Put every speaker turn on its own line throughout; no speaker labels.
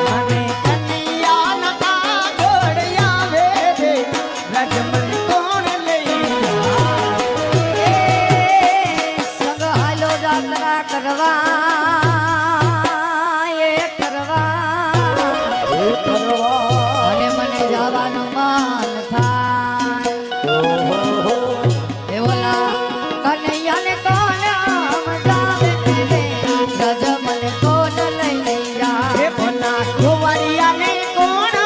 અને કનૈયા નકા ઘોડિયા વેરે રજમન કોણ લઈ
સંગ હાલો જાત્રા કરવા અને મને જવાનું મન થાય એ બોલા કનૈયાને કોણ સમજાવે રે રજ મને કોણ લઈ જાય
ભોલા કુંવરિયાને કોણ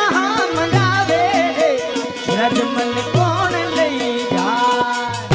સમજાવે રે રજમન કોણ લઈ જાય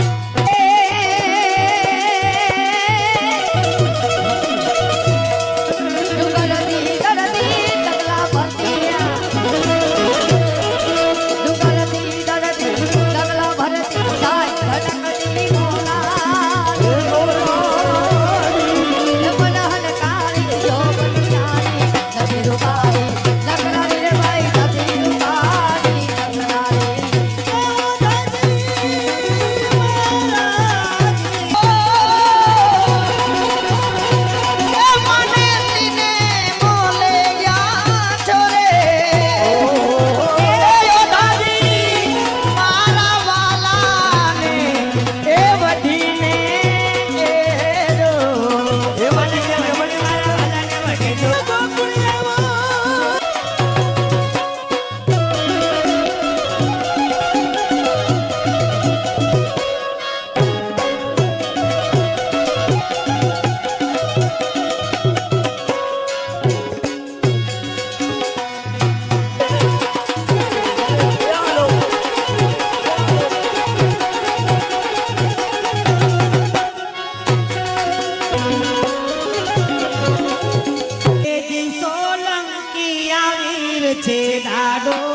છે દાડો